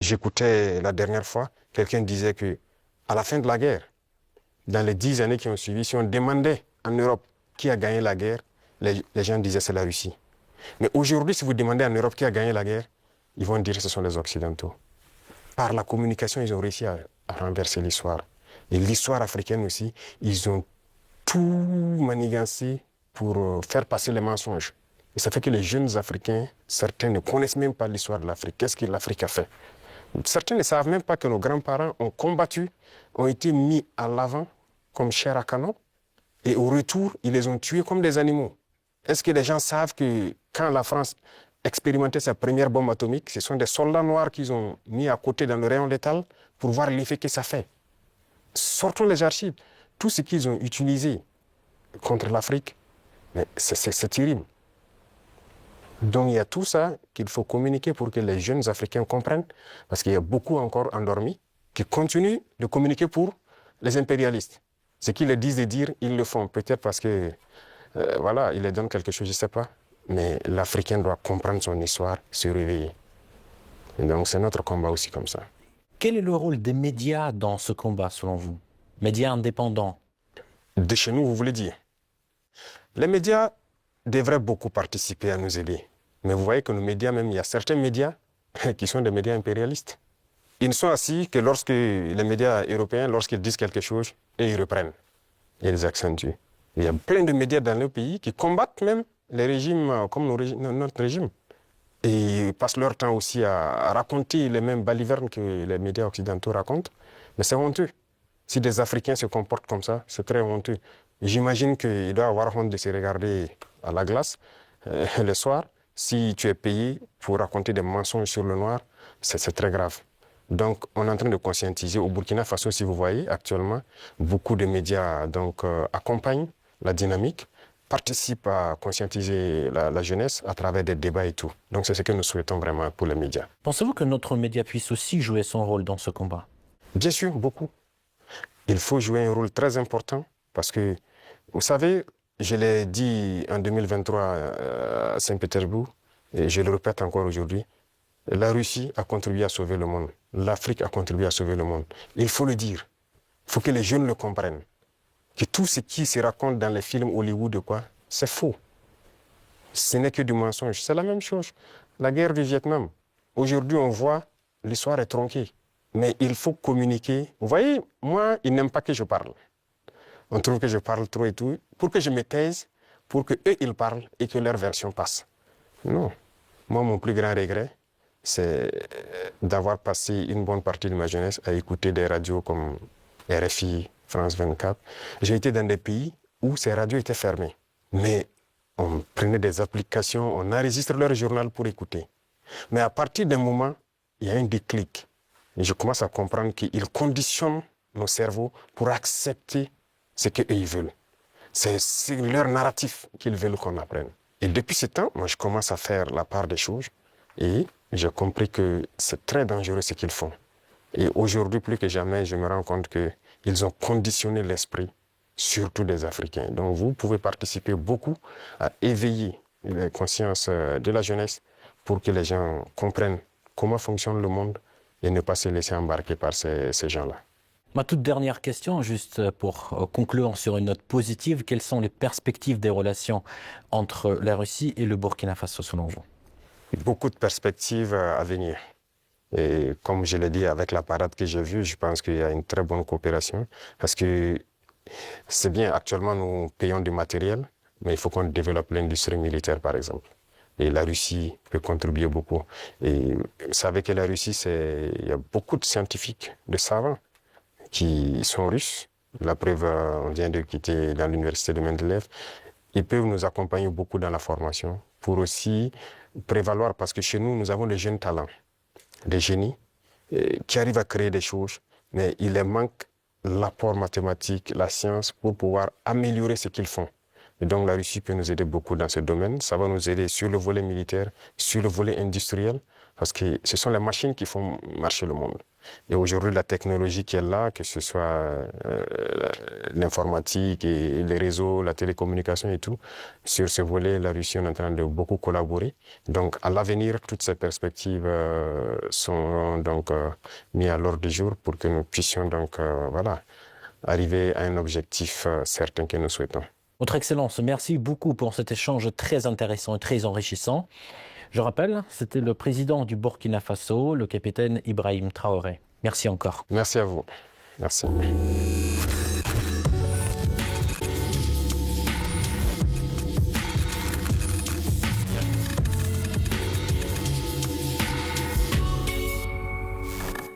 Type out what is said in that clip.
J'écoutais la dernière fois, quelqu'un disait que à la fin de la guerre, dans les 10 années qui ont suivi, si on demandait en Europe qui a gagné la guerre, les gens disaient c'est la Russie. Mais aujourd'hui, si vous demandez en Europe qui a gagné la guerre, ils vont dire que ce sont les Occidentaux. Par la communication, ils ont réussi à renverser l'histoire. Et l'histoire africaine aussi, ils ont tout manigancé pour faire passer les mensonges. Et ça fait que les jeunes Africains, certains ne connaissent même pas l'histoire de l'Afrique. Qu'est-ce que l'Afrique a fait? Certains ne savent même pas que nos grands-parents ont combattu, ont été mis à l'avant comme chair à canon. Et au retour, ils les ont tués comme des animaux. Est-ce que les gens savent que quand la France expérimentait sa première bombe atomique, ce sont des soldats noirs qu'ils ont mis à côté dans le rayon létal pour voir l'effet que ça fait? Sortons les archives. Tout ce qu'ils ont utilisé contre l'Afrique, c'est terrible. Donc il y a tout ça qu'il faut communiquer pour que les jeunes Africains comprennent, parce qu'il y a beaucoup encore endormis qui continuent de communiquer pour les impérialistes. Ce qu'ils leur disent de dire, ils le font. Peut-être parce que, voilà, ils leur donnent quelque chose, je ne sais pas. Mais l'Africain doit comprendre son histoire, se réveiller. Et donc c'est notre combat aussi comme ça. Quel est le rôle des médias dans ce combat, selon vous? Médias indépendants? De chez nous, vous voulez dire? Les médias devraient beaucoup participer à nous aider. Mais vous voyez que nos médias, même, il y a certains médias qui sont des médias impérialistes. Ils ne sont assis que lorsque les médias européens, lorsqu'ils disent quelque chose, et ils reprennent. Et ils accentuent. Il y a plein de médias dans nos pays qui combattent même les régimes comme notre régime. Et ils passent leur temps aussi à raconter les mêmes balivernes que les médias occidentaux racontent. Mais c'est honteux. Si des Africains se comportent comme ça, c'est très honteux. J'imagine qu'il doit avoir honte de se regarder à la glace le soir. Si tu es payé pour raconter des mensonges sur le noir, c'est très grave. Donc, on est en train de conscientiser. Au Burkina Faso, si vous voyez, actuellement, beaucoup de médias accompagnent la dynamique, participent à conscientiser la jeunesse à travers des débats et tout. Donc, c'est ce que nous souhaitons vraiment pour les médias. Pensez-vous que notre média puisse aussi jouer son rôle dans ce combat? Bien sûr, beaucoup. Il faut jouer un rôle très important parce que, vous savez, je l'ai dit en 2023 à Saint-Pétersbourg, et je le répète encore aujourd'hui, la Russie a contribué à sauver le monde. L'Afrique a contribué à sauver le monde. Il faut le dire. Il faut que les jeunes le comprennent. Que tout ce qui se raconte dans les films Hollywood, c'est faux. Ce n'est que du mensonge. C'est la même chose. La guerre du Vietnam. Aujourd'hui, on voit, l'histoire est tronquée. Mais il faut communiquer. Vous voyez, moi, ils n'aiment pas que je parle. On trouve que je parle trop et tout. Pour que je me taise, pour qu'eux, ils parlent et que leur version passe. Non. Moi, mon plus grand regret, c'est d'avoir passé une bonne partie de ma jeunesse à écouter des radios comme RFI, France 24. J'ai été dans des pays où ces radios étaient fermées. Mais on prenait des applications, on enregistre leur journal pour écouter. Mais à partir d'un moment, il y a un déclic. Et je commence à comprendre qu'ils conditionnent nos cerveaux pour accepter ce qu'eux ils veulent. C'est leur narratif qu'ils veulent qu'on apprenne. Et depuis ce temps, moi, je commence à faire la part des choses et j'ai compris que c'est très dangereux ce qu'ils font. Et aujourd'hui, plus que jamais, je me rends compte qu'ils ont conditionné l'esprit, surtout des Africains. Donc, vous pouvez participer beaucoup à éveiller les consciences de la jeunesse pour que les gens comprennent comment fonctionne le monde et ne pas se laisser embarquer par ces gens-là. Ma toute dernière question, juste pour conclure sur une note positive, quelles sont les perspectives des relations entre la Russie et le Burkina Faso selon vous? Beaucoup de perspectives à venir. Et comme je l'ai dit, avec la parade que j'ai vue, je pense qu'il y a une très bonne coopération. Parce que c'est bien, actuellement, nous payons du matériel, mais il faut qu'on développe l'industrie militaire, par exemple. Et la Russie peut contribuer beaucoup. Et vous savez que la Russie, il y a beaucoup de scientifiques, de savants, qui sont russes. La preuve, on vient de quitter dans l'université de Mendeleev. Ils peuvent nous accompagner beaucoup dans la formation pour aussi prévaloir, parce que chez nous, nous avons des jeunes talents, des génies qui arrivent à créer des choses, mais il leur manque l'apport mathématique, la science pour pouvoir améliorer ce qu'ils font. Et donc la Russie peut nous aider beaucoup dans ce domaine. Ça va nous aider sur le volet militaire, sur le volet industriel, parce que ce sont les machines qui font marcher le monde. Et aujourd'hui, la technologie qui est là, que ce soit l'informatique et les réseaux, la télécommunication et tout, sur ce volet, la Russie est en train de beaucoup collaborer. Donc, à l'avenir, toutes ces perspectives sont donc mises à l'ordre du jour pour que nous puissions donc, voilà, arriver à un objectif certain que nous souhaitons. Votre Excellence, merci beaucoup pour cet échange très intéressant et très enrichissant. Je rappelle, c'était le président du Burkina Faso, le capitaine Ibrahim Traoré. Merci encore. Merci à vous. Merci.